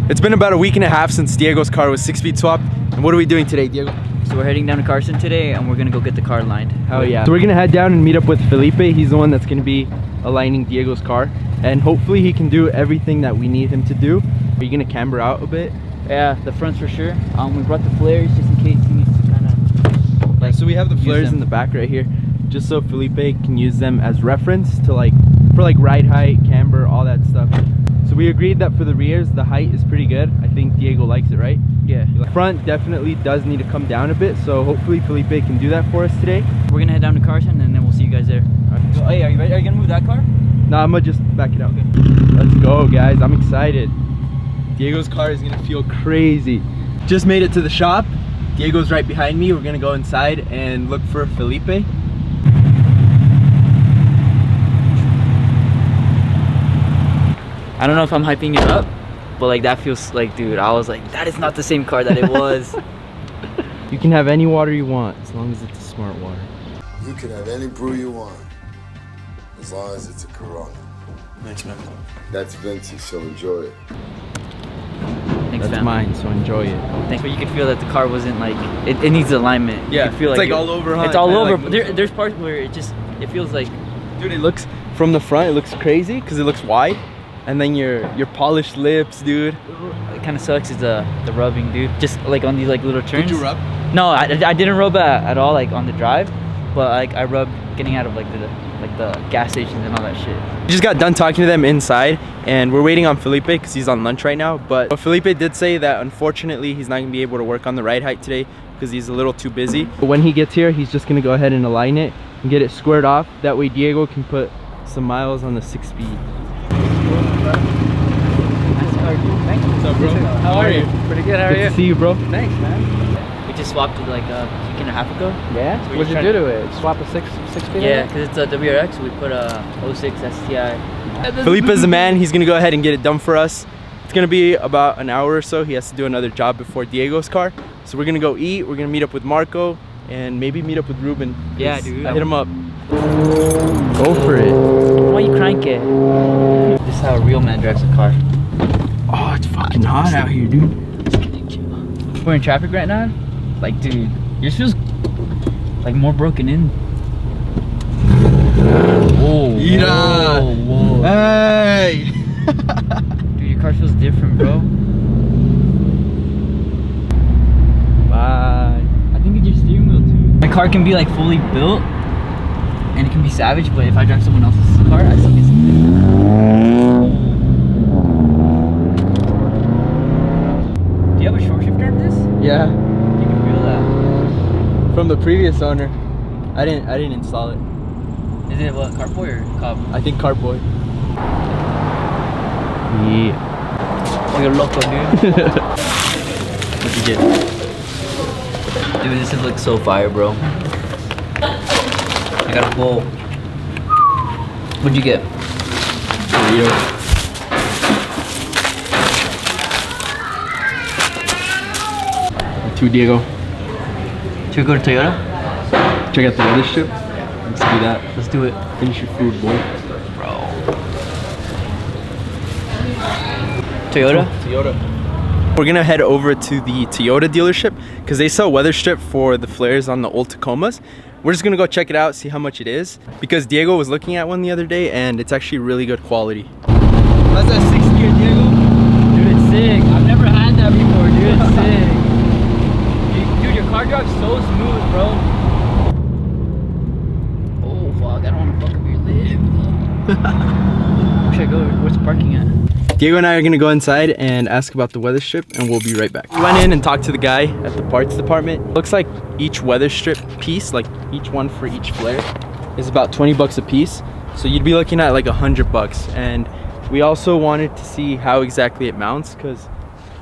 It's been about a week and a half since Diego's car was 6-speed swapped. And what are we doing today, Diego? So we're heading down to Carson today and we're gonna go get the car lined. Oh yeah. So we're gonna head down and meet up with Felipe. He's the one that's gonna be aligning Diego's car. And hopefully he can do everything that we need him to do. Are you gonna camber out a bit? Yeah, the fronts for sure. We brought the flares just in case he needs to kind of like. So we have the flares in the back right here, just so Felipe can use them as reference to for ride height, camber, all that stuff. So we agreed that for the rears, the height is pretty good. I think Diego likes it, right? Yeah. The front definitely does need to come down a bit, so hopefully Felipe can do that for us today. We're gonna head down to Carson and then we'll see you guys there. Right. So, hey, are you ready? Are you gonna move that car? No, I'm gonna just back it out. Okay. Let's go, guys. I'm excited. Diego's car is gonna feel crazy. Just made it to the shop. Diego's right behind me. We're gonna go inside and look for Felipe. I don't know if I'm hyping it up, but like that feels like, dude, I was like, that is not the same car that it was. You can have any water you want as long as it's a smart water. You can have any brew you want as long as it's a Corona. Thanks, man. That's vintage, so enjoy it. Thanks, That's fam. mine, so enjoy it. Thanks, but you could feel that the car wasn't like, it needs alignment. Yeah, you could feel it's like all over, huh? It's all over. Like, There's parts where it feels like, dude, it looks, from the front, it looks crazy because it looks wide. And then your polished lips, dude. it kind of sucks is the rubbing, dude. Just like on these like little turns. Did you rub? No, I didn't rub at all like on the drive, but like I rubbed getting out of like the gas stations and all that shit. We just got done talking to them inside and we're waiting on Felipe because he's on lunch right now. But Felipe did say that unfortunately he's not gonna be able to work on the ride height today because he's a little too busy. But when he gets here, he's just gonna go ahead and align it and get it squared off. That way Diego can put some miles on the 6-speed. Thanks. What's up, bro? How are you? Pretty good. How are you? Good to see you, bro. Thanks, man. We just swapped it like a week and a half ago. Yeah? So What'd you do to it? Swap a six speed? Yeah, because it's a WRX. We put a 06 STI. Felipe's the man. He's gonna go ahead and get it done for us. It's gonna be about an hour or so. He has to do another job before Diego's car. So we're gonna go eat. We're gonna meet up with Marco and maybe meet up with Ruben. Yeah, dude. I hit him up. Go for it. Why you crank it? This is how a real man drives a car. Oh, it's fucking hot out here, dude. We're in traffic right now. Like, dude, yours feels like more broken in. Whoa. Ira. Whoa. Hey. Dude, your car feels different, bro. Bye. I think it's your steering wheel too. My car can be like fully built and it can be savage, but if I drive someone else's car, I still get something. Do you have a short shifter in this? Yeah. You can feel that. From the previous owner. I didn't install it. Is it what, carboy or cob? I think carboy. Yeah. Oh, you're loco, dude. What'd you get? Dude, this is like so fire, bro. I got a bowl. What'd you get? Burrito. Two Diego. Should we go to Toyota? Check out the other strip. Let's do that. Let's do it. Finish your food, boy. Bro. Toyota? Toyota. We're gonna head over to the Toyota dealership because they sell weather strip for the flares on the old Tacomas. We're just gonna go check it out, see how much it is. Because Diego was looking at one the other day and it's actually really good quality. How's that 6-gear, Diego? Dude, it's sick. I've never had that before, dude. It's sick. Dude, your car drives so smooth, bro. Oh, fuck. I don't want to fuck up your lip. Where should I go? Where's the parking at? Diego and I are gonna go inside and ask about the weather strip and we'll be right back. We went in and talked to the guy at the parts department. Looks like each weather strip piece, like each one for each flare, is about 20 bucks a piece. So you'd be looking at like 100 bucks. And we also wanted to see how exactly it mounts because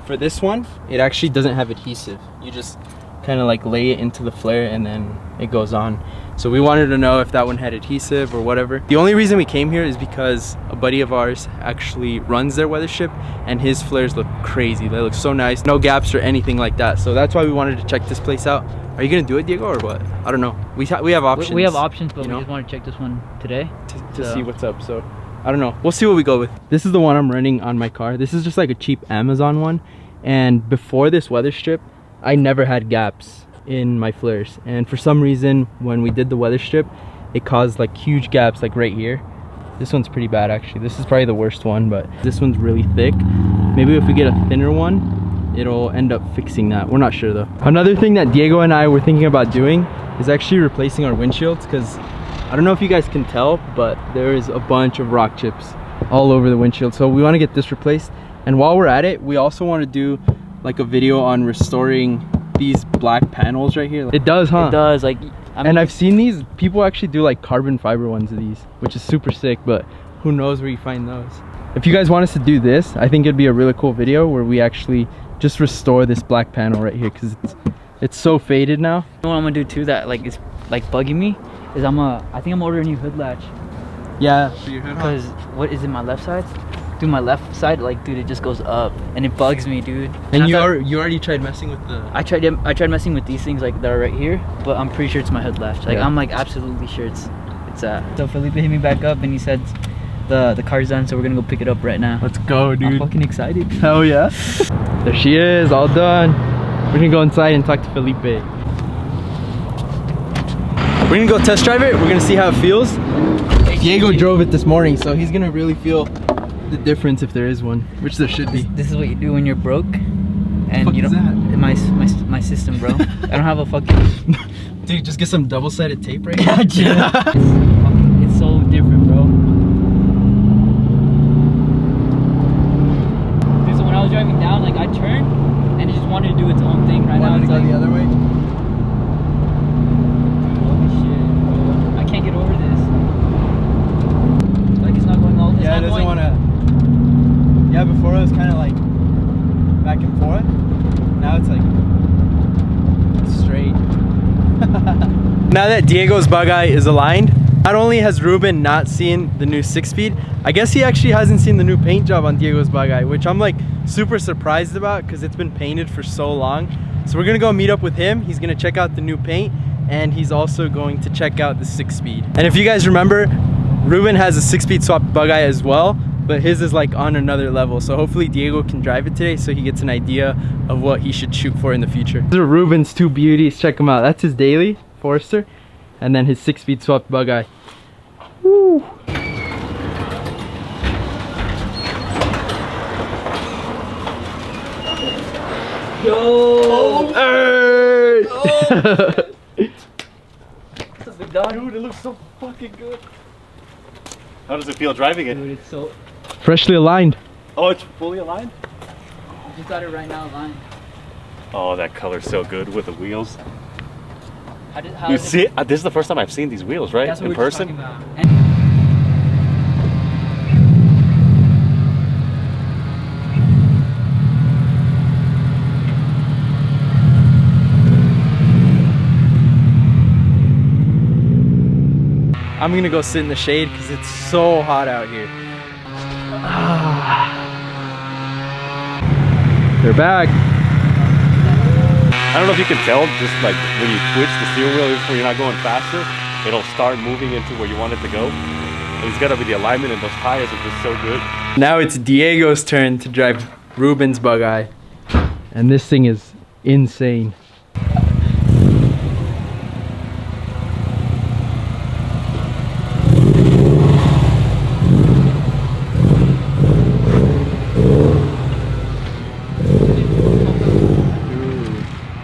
for this one, it actually doesn't have adhesive. You just kind of like lay it into the flare and then it goes on. So we wanted to know if that one had adhesive or whatever. The only reason we came here is because a buddy of ours actually runs their weather strip and his flares look crazy. They look so nice, no gaps or anything like that. So that's why we wanted to check this place out. Are you gonna do it, Diego, or what? I don't know. We have options. We have options, but you we know? just want to check this one today to see what's up. So I don't know. We'll see what we go with. This is the one I'm running on my car. This is just like a cheap Amazon one. And before this weather strip, I never had gaps in my flares. And for some reason, when we did the weather strip, it caused like huge gaps like right here. This one's pretty bad actually. This is probably the worst one, but this one's really thick. Maybe if we get a thinner one, it'll end up fixing that. We're not sure though. Another thing that Diego and I were thinking about doing is actually replacing our windshields, because I don't know if you guys can tell, but there is a bunch of rock chips all over the windshield. So we want to get this replaced. And while we're at it, we also want to do like a video on restoring these black panels right here. It does, huh? It does. Like, I mean, and I've seen these people actually do like carbon fiber ones of these, which is super sick, but who knows where you find those. If you guys want us to do this, I think it'd be a really cool video where we actually just restore this black panel right here, because it's so faded now. You know what I'm gonna do too that like is like bugging me is I think I'm ordering a new hood latch. Yeah, for your hood. Because what is it, my left side? Dude, my left side, like, dude, it just goes up and it bugs me, dude. And you already tried messing with the... I tried messing with these things like that are right here, but I'm pretty sure it's my hood latch. Like, yeah. I'm like absolutely sure it's that. So Felipe hit me back up and he said the car's done, so we're gonna go pick it up right now. Let's go, dude. I'm fucking excited. Hell yeah. There she is, all done. We're gonna go inside and talk to Felipe. We're gonna go test drive it. We're gonna see how it feels. Diego drove it this morning, so he's gonna really feel the difference if there is one, which there should be. This is what you do when you're broke, and fuck you don't. My system, bro. I don't have a fucking. Dude, just get some double-sided tape right here. now. It's so different, bro. Dude, so when I was driving down, like I turned, and it just wanted to do its own thing. Right now, it's like the other way. Holy shit, bro. I can't get over this. Like it's not going all this. Yeah, it doesn't want to. Yeah, before it was kind of like back and forth. Now it's like straight. Now that Diego's Bugeye is aligned, not only has Ruben not seen the new 6-speed, I guess he actually hasn't seen the new paint job on Diego's Bugeye, which I'm like super surprised about because it's been painted for so long. So we're gonna go meet up with him. He's gonna check out the new paint, and he's also going to check out the 6-speed. And if you guys remember, Ruben has a 6-speed swapped Bugeye as well, but his is like on another level. So hopefully Diego can drive it today so he gets an idea of what he should shoot for in the future. These are Ruben's two beauties. Check them out. That's his daily Forester, and then his 6-speed swapped Bugeye. Woo. Yo! Oh, hey! Oh. What's up, big dog? Dude, it looks so fucking good. How does it feel driving it? Dude, it's so. Freshly aligned. Oh, it's fully aligned? Just got it right now, line. Oh, that color's so good with the wheels. How You does see, this is the first time I've seen these wheels, right? That's what In we were just person? talking about. And I'm gonna go sit in the shade because it's so hot out here. They're back. I don't know if you can tell, just like when you twitch the steering wheel where you're not going faster, it'll start moving into where you want it to go. And it's gotta be the alignment, and those tires are just so good. Now it's Diego's turn to drive Ruben's Bugeye. And this thing is insane.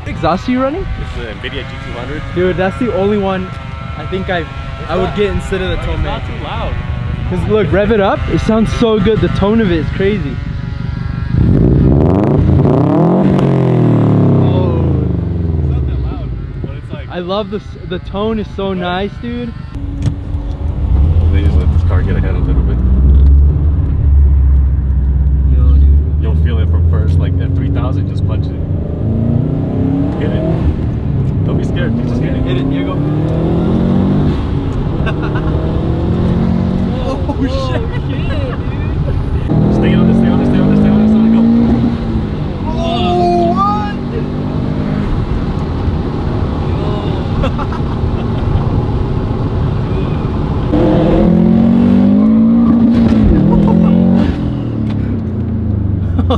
Exhaust are you running? This is an NVIDIA G200. Dude, that's the only one I think I would get instead of the tone. It's not too loud. Cause look, rev it up, it sounds so good. The tone of it is crazy. Oh, It's not that loud, but it's like... I love the tone is so nice, dude. They just let this car get ahead a little bit. yo, dude. You'll feel it from first, like at 3,000, just punch it. Hit it. Don't be scared, just hit it. Hit it, Diego. Oh shit! Stay on it, stay on it, stay on it, stay on it, stay on it, go. Oh, what?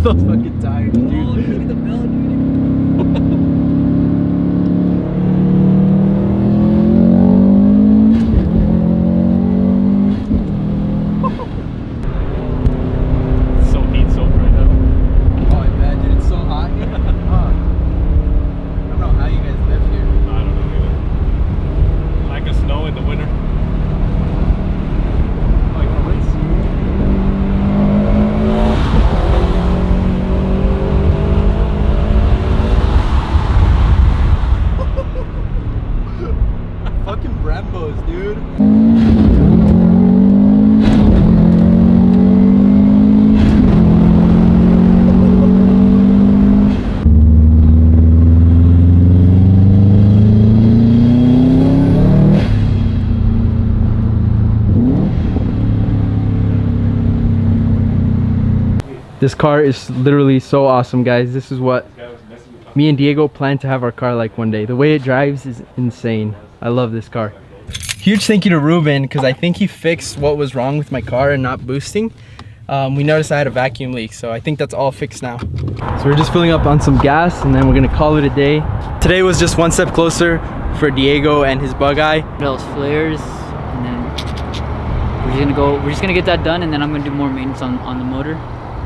all those fucking tires, dude. Oh, look at the bell, dude. It's so heat soaked right now. Oh, I bet, dude. It's so hot here. Fuck. I don't know how you guys live here. I don't know either. Like a snow in the winter. Oh, you want to race? Fucking Brembos, dude. This car is literally so awesome, guys. This is what me and Diego plan to have our car like one day. The way it drives is insane. I love this car. Huge thank you to Ruben, because I think he fixed what was wrong with my car and not boosting. We noticed I had a vacuum leak, so I think that's all fixed now. So we're just filling up on some gas and then we're gonna call it a day. Today was just one step closer for Diego and his Bugeye. Those flares, and then we're just gonna get that done, and then I'm gonna do more maintenance on the motor,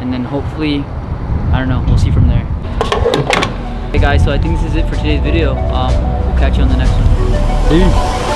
and then hopefully, I don't know, we'll see from there. Hey guys, so I think this is it for today's video. We'll catch you on the next one. Peace.